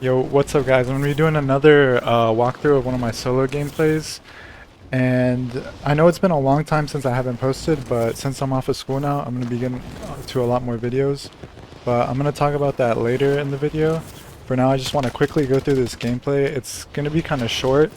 Yo, what's up guys? I'm gonna be doing another walkthrough of one of my solo gameplays. And I know it's been a long time since I haven't posted, but since I'm off of school now, I'm gonna be getting to a lot more videos. But I'm gonna talk about that later in the video. For now, I just want to quickly go through this gameplay. It's gonna be kind of short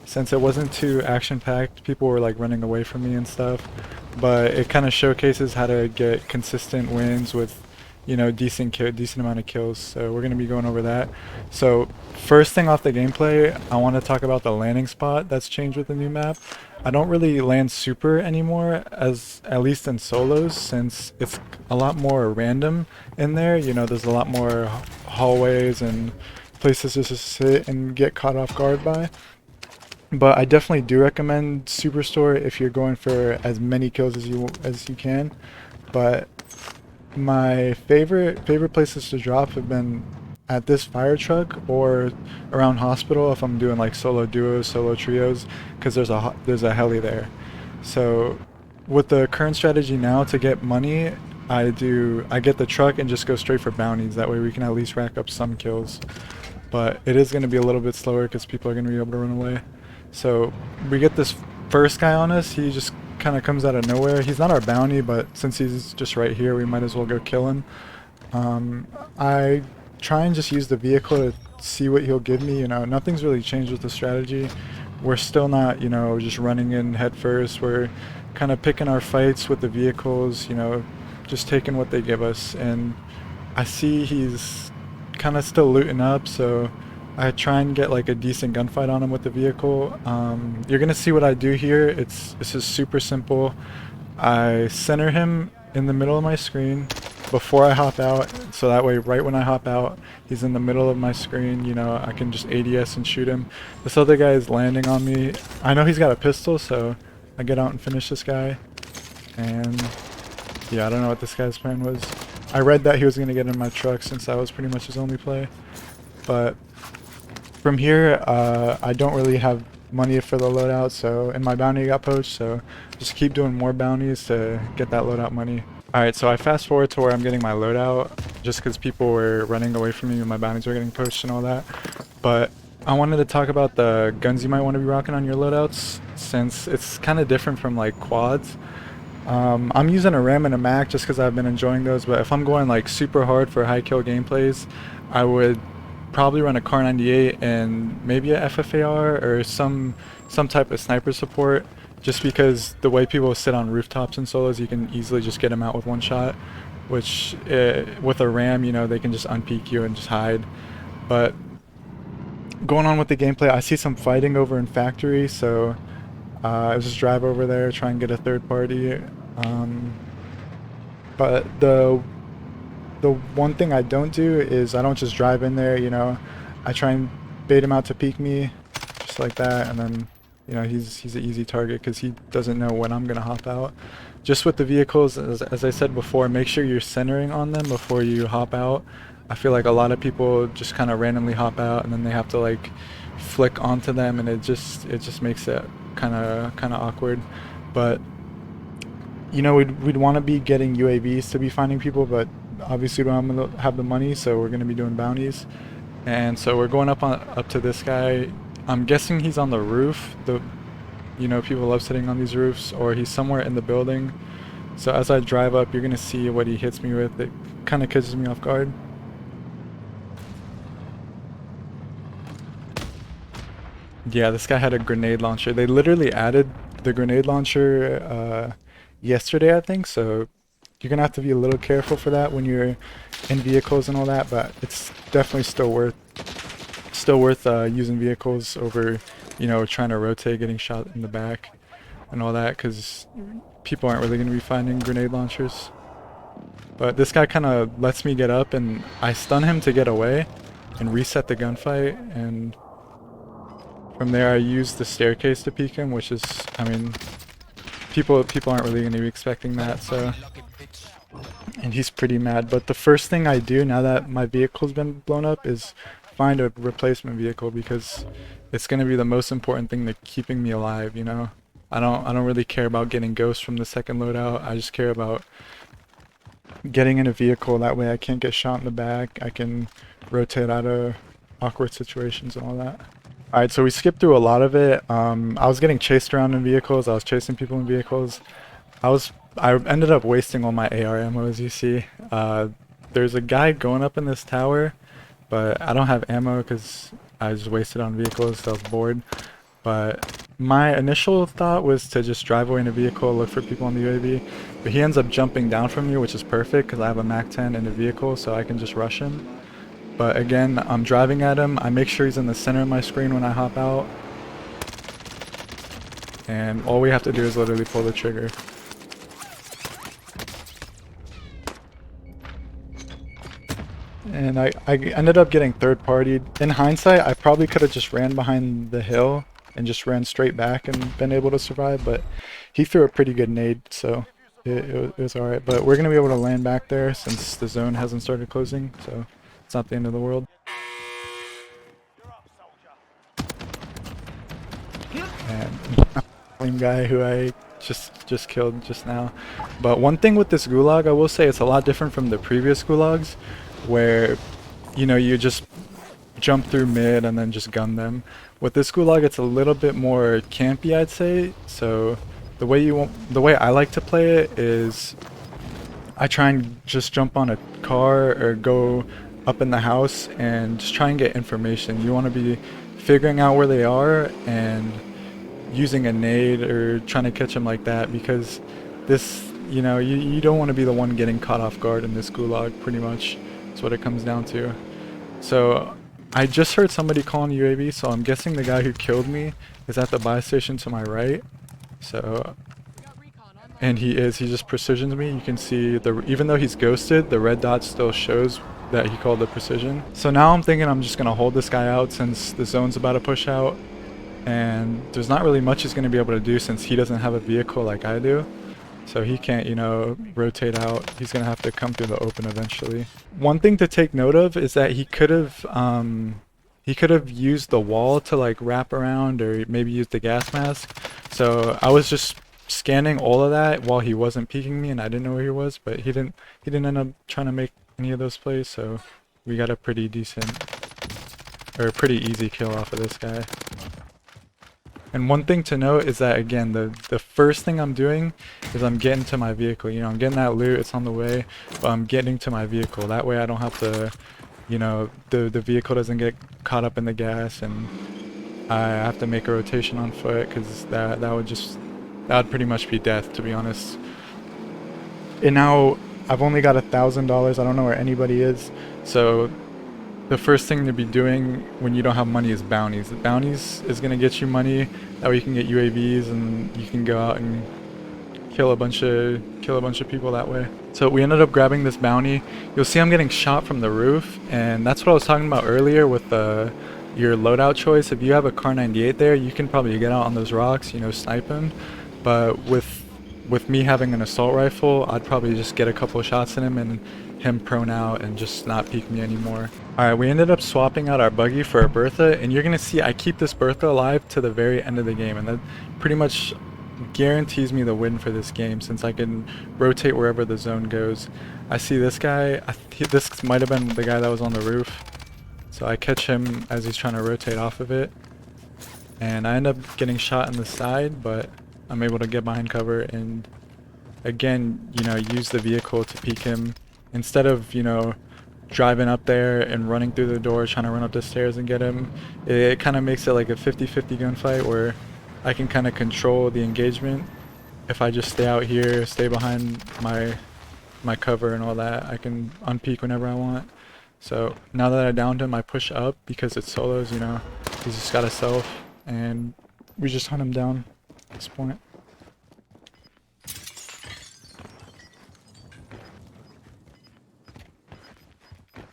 since it wasn't too action-packed. People were like running away from me and stuff. But it kind of showcases how to get consistent wins with decent amount of kills. So we're gonna be going over that. So first thing off the gameplay, I want to talk about the landing spot that's changed with the new map. I don't really land super anymore, as at least in solos, since it's a lot more random in there. You know, there's a lot more hallways and places just to sit and get caught off guard by. But I definitely do recommend Superstore if you're going for as many kills as you can. But my favorite places to drop have been at this fire truck or around hospital if I'm doing like solo duos, solo trios, because there's a heli there. So with the current strategy now to get money, I get the truck and just go straight for bounties. That way we can at least rack up some kills. But it is going to be a little bit slower because people are going to be able to run away. So we get this first guy on us. He just kind of comes out of nowhere. He's not our bounty, but since he's just right here, we might as well go kill him. I try and just use the vehicle to see what he'll give me. You know, nothing's really changed with the strategy. We're still not, you know, just running in head first. We're kind of picking our fights with the vehicles, you know, just taking what they give us. And I see he's kind of still looting up, so I try and get like a decent gunfight on him with the vehicle. You're gonna see what I do here. This is super simple. I center him in the middle of my screen before I hop out, so that way right when I hop out, he's in the middle of my screen. You know, I can just ADS and shoot him. This other guy is landing on me. I know he's got a pistol, so I get out and finish this guy. And yeah, I don't know what this guy's plan was. I read that he was gonna get in my truck since that was pretty much his only play. But from here, I don't really have money for the loadout, so and my bounty got poached, so just keep doing more bounties to get that loadout money. Alright, so I fast forward to where I'm getting my loadout, just because people were running away from me and my bounties were getting poached and all that. But I wanted to talk about the guns you might want to be rocking on your loadouts, since it's kind of different from like quads. I'm using a RAM and a Mac just because I've been enjoying those, but if I'm going like super hard for high kill gameplays, I would probably run a Car 98 and maybe a FFAR or some type of sniper support, just because the way people sit on rooftops in solos, you can easily just get them out with one shot, which with a RAM, you know, they can just unpeek you and just hide. But going on with the gameplay, I see some fighting over in factory, so I just drive over there, try and get a third party. But the one thing I don't do is I don't just drive in there, you know. I try and bait him out to peek me, just like that, and then, you know, he's an easy target because he doesn't know when I'm gonna hop out. Just with the vehicles, as I said before, make sure you're centering on them before you hop out. I feel like a lot of people just kind of randomly hop out and then they have to like flick onto them, and it just makes it kind of awkward. But you know, we'd want to be getting UAVs to be finding people, but obviously we don't have the money, so we're going to be doing bounties. And so we're going up to this guy. I'm guessing he's on the roof. You know, people love sitting on these roofs, or he's somewhere in the building. So as I drive up, you're going to see what he hits me with. It kind of catches me off guard. Yeah, this guy had a grenade launcher. They literally added the grenade launcher yesterday, I think, so you're gonna have to be a little careful for that when you're in vehicles and all that, but it's definitely still worth using vehicles over, you know, trying to rotate, getting shot in the back and all that, because people aren't really gonna be finding grenade launchers. But this guy kind of lets me get up, and I stun him to get away and reset the gunfight, and from there I use the staircase to peek him, which is, I mean, people aren't really going to be expecting that, so. And he's pretty mad. But the first thing I do now that my vehicle's been blown up is find a replacement vehicle, because it's going to be the most important thing to keeping me alive, you know. I don't really care about getting ghosts from the second loadout. I just care about getting in a vehicle. That way I can't get shot in the back. I can rotate out of awkward situations and all that. Alright, so we skipped through a lot of it. I was getting chased around in vehicles. I was chasing people in vehicles. I ended up wasting all my AR ammo, as you see. There's a guy going up in this tower, but I don't have ammo because I just wasted on vehicles, so I was bored. But my initial thought was to just drive away in a vehicle, look for people on the UAV. But he ends up jumping down from me, which is perfect because I have a MAC-10 in a vehicle, so I can just rush him. But again, I'm driving at him. I make sure he's in the center of my screen when I hop out. And all we have to do is literally pull the trigger. And I ended up getting third-partied. In hindsight, I probably could have just ran behind the hill and just ran straight back and been able to survive, but he threw a pretty good nade, so it was alright. But we're going to be able to land back there since the zone hasn't started closing, so it's not the end of the world. And same guy who I just killed just now. But one thing with this Gulag, I will say it's a lot different from the previous Gulags, where, you know, you just jump through mid and then just gun them. With this Gulag, it's a little bit more campy, I'd say. So the way I like to play it is I try and just jump on a car or go up in the house and just try and get information. You want to be figuring out where they are and using a nade or trying to catch them like that, because this, you know, you don't want to be the one getting caught off guard in this Gulag, pretty much. That's what it comes down to. So I just heard somebody calling UAV, so I'm guessing the guy who killed me is at the buy station to my right. So, and he just precisioned me. You can see even though he's ghosted, the red dot still shows that he called the precision. So now I'm thinking I'm just gonna hold this guy out since the zone's about to push out, and there's not really much he's gonna be able to do since he doesn't have a vehicle like I do. So he can't, you know, rotate out. He's gonna have to come through the open eventually. One thing to take note of is that he could have used the wall to like wrap around, or maybe use the gas mask. So I was just scanning all of that while he wasn't peeking me, and I didn't know where he was. But he didn't end up trying to make any of those plays. So we got a pretty easy kill off of this guy. And one thing to note is that, again, the first thing I'm doing is I'm getting to my vehicle. You know, I'm getting that loot, it's on the way, but I'm getting to my vehicle. That way I don't have to, you know, the vehicle doesn't get caught up in the gas and I have to make a rotation on foot, because that would pretty much be death, to be honest. And now I've only got $1,000. I don't know where anybody is, so the first thing to be doing when you don't have money is bounties. The bounties is going to get you money. That way you can get UAVs and you can go out and kill a bunch of people that way. So we ended up grabbing this bounty. You'll see I'm getting shot from the roof, and that's what I was talking about earlier with your loadout choice. If you have a Kar 98 there, you can probably get out on those rocks, you know, snipe him. But with me having an assault rifle, I'd probably just get a couple of shots in him and him prone out and just not peek me anymore. Alright, we ended up swapping out our buggy for a Bertha, and you're gonna see I keep this Bertha alive to the very end of the game, and that pretty much guarantees me the win for this game since I can rotate wherever the zone goes. I see this guy, this might have been the guy that was on the roof, so I catch him as he's trying to rotate off of it, and I end up getting shot in the side, but I'm able to get behind cover and again, you know, use the vehicle to peek him instead of, you know, driving up there and running through the door trying to run up the stairs and get him. It kind of makes it like a 50-50 gunfight where I can kind of control the engagement. If I just stay out here, stay behind my cover and all that, I can unpeak whenever I want. So now that I downed him, I push up because it's solos, you know, he's just got a self, and we just hunt him down at this point.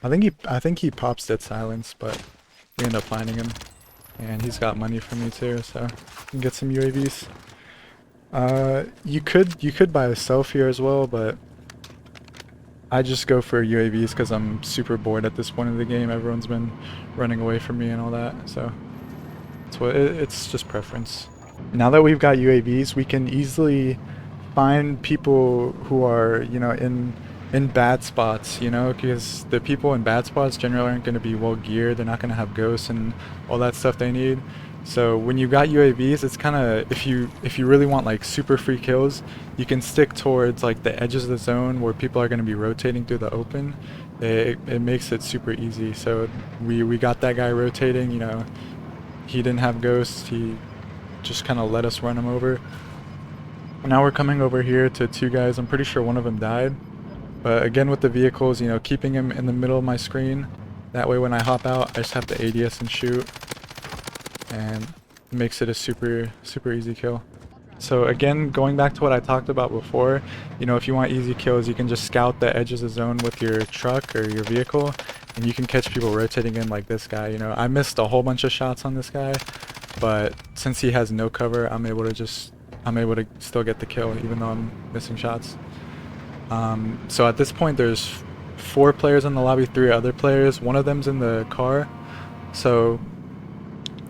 I think he pops Dead Silence, but we end up finding him, and he's got money for me too, so we can get some UAVs. You could buy a self here as well, but I just go for UAVs because I'm super bored at this point of the game. Everyone's been running away from me and all that, so it's just preference. Now that we've got UAVs, we can easily find people who are, you know, in in bad spots, you know, because the people in bad spots generally aren't going to be well geared. They're not going to have ghosts and all that stuff they need. So when you got UAVs, it's kind of, if you really want like super free kills, you can stick towards like the edges of the zone where people are going to be rotating through the open. It makes it super easy. So we got that guy rotating, you know, he didn't have ghosts. He just kind of let us run him over. Now we're coming over here to two guys. I'm pretty sure one of them died. But again with the vehicles, you know, keeping him in the middle of my screen. That way when I hop out, I just have to ADS and shoot. And it makes it a super easy kill. So again, going back to what I talked about before, you know, if you want easy kills, you can just scout the edges of the zone with your truck or your vehicle, and you can catch people rotating in like this guy. You know, I missed a whole bunch of shots on this guy, but since he has no cover, I'm able to still get the kill even though I'm missing shots. So at this point, there's 4 players in the lobby, 3 other players. One of them's in the car. So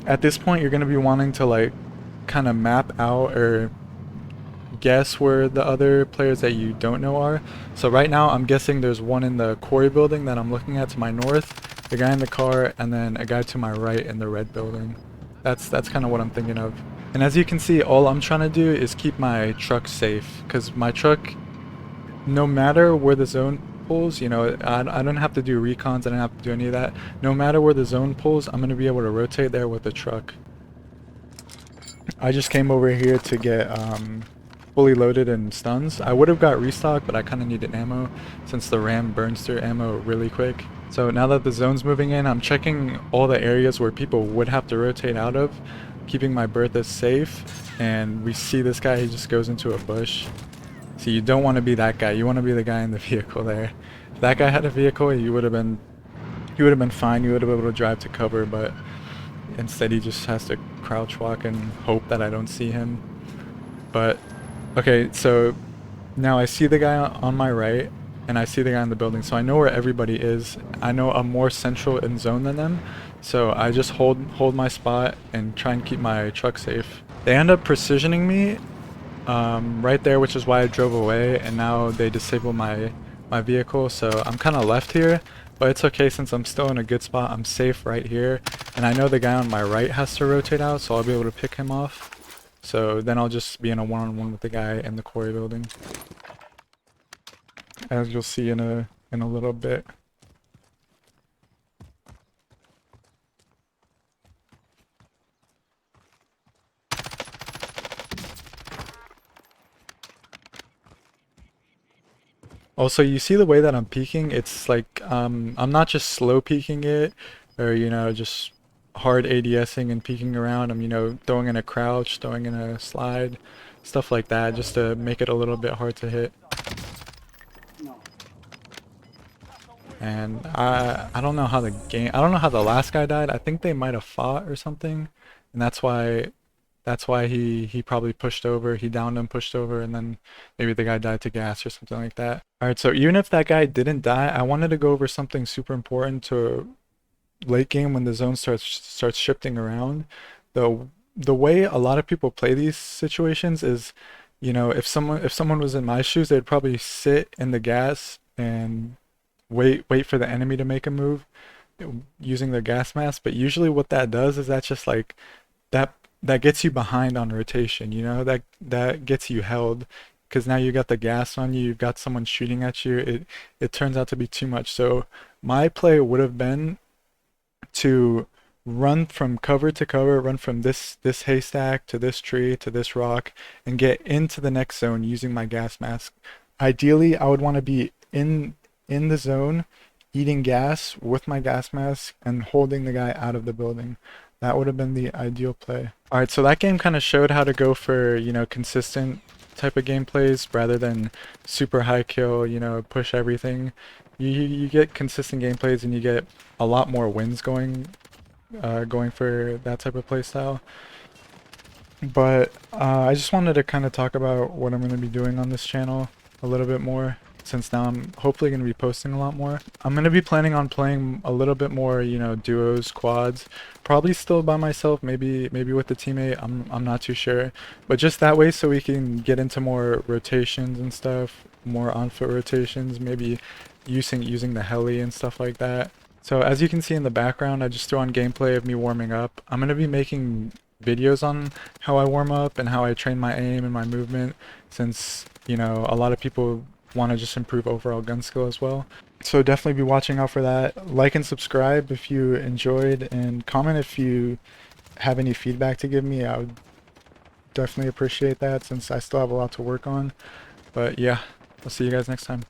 at this point, you're gonna be wanting to like kind of map out or guess where the other players that you don't know are. So right now I'm guessing there's one in the quarry building that I'm looking at to my north, the guy in the car, and then a guy to my right in the red building. That's kind of what I'm thinking of. And as you can see, all I'm trying to do is keep my truck safe, because my truck, no matter where the zone pulls, you know, I don't have to do recons, I don't have to do any of that. No matter where the zone pulls, I'm going to be able to rotate there with the truck. I just came over here to get fully loaded and stuns. I would have got restock, but I kind of needed ammo since the RAM burns through ammo really quick. So now that the zone's moving in, I'm checking all the areas where people would have to rotate out of, keeping my Bertha safe. And we see this guy, he just goes into a bush. So you don't want to be that guy. You want to be the guy in the vehicle there. If that guy had a vehicle, he would have been fine. You would have been able to drive to cover, but instead he just has to crouch walk and hope that I don't see him. But okay, so now I see the guy on my right and I see the guy in the building, so I know where everybody is. I know I'm more central in zone than them, so I just hold my spot and try and keep my truck safe. They end up precisioning me right there, which is why I drove away, and now they disable my vehicle, so I'm kind of left here. But it's okay since I'm still in a good spot. I'm safe right here. And I know the guy on my right has to rotate out, so I'll be able to pick him off. So then I'll just be in a one-on-one with the guy in the quarry building, as you'll see in a little bit. Also, you see the way that I'm peeking? It's like I'm not just slow peeking it, or you know, just hard ADSing and peeking around. I'm, you know, throwing in a crouch, throwing in a slide, stuff like that, just to make it a little bit hard to hit. And I don't know how I don't know how the last guy died. I think they might have fought or something, and that's why he probably pushed over. He downed him, pushed over, and then maybe the guy died to gas or something like that. All right, so even if that guy didn't die, I wanted to go over something super important to late game when the zone starts shifting around. The way a lot of people play these situations is, you know, if someone was in my shoes, they'd probably sit in the gas and wait for the enemy to make a move using their gas mask. But usually what that does is that's just like that that gets you behind on rotation, you know, that gets you held, because now you got the gas on you, you've got someone shooting at you. It turns out to be too much. So my play would have been to run from cover to cover, run from this haystack to this tree to this rock, and get into the next zone using my gas mask. Ideally, I would want to be in the zone, eating gas with my gas mask and holding the guy out of the building. That would have been the ideal play. Alright, so that game kind of showed how to go for, you know, consistent type of gameplays rather than super high kill, you know, push everything. You get consistent gameplays and you get a lot more wins going for that type of play style. But I just wanted to kind of talk about what I'm going to be doing on this channel a little bit more, since now I'm hopefully going to be posting a lot more. I'm going to be planning on playing a little bit more, you know, duos, quads, probably still by myself, maybe with a teammate. I'm not too sure, but just that way so we can get into more rotations and stuff. more on foot rotations, maybe using the heli and stuff like that. So as you can see in the background, I just threw on gameplay of me warming up. I'm going to be making videos on how I warm up and how I train my aim and my movement, since, you know, a lot of people want to just improve overall gun skill as well. So definitely be watching out for that. Like and subscribe if you enjoyed, and comment if you have any feedback to give me. I would definitely appreciate that, since I still have a lot to work on. But yeah, I'll see you guys next time.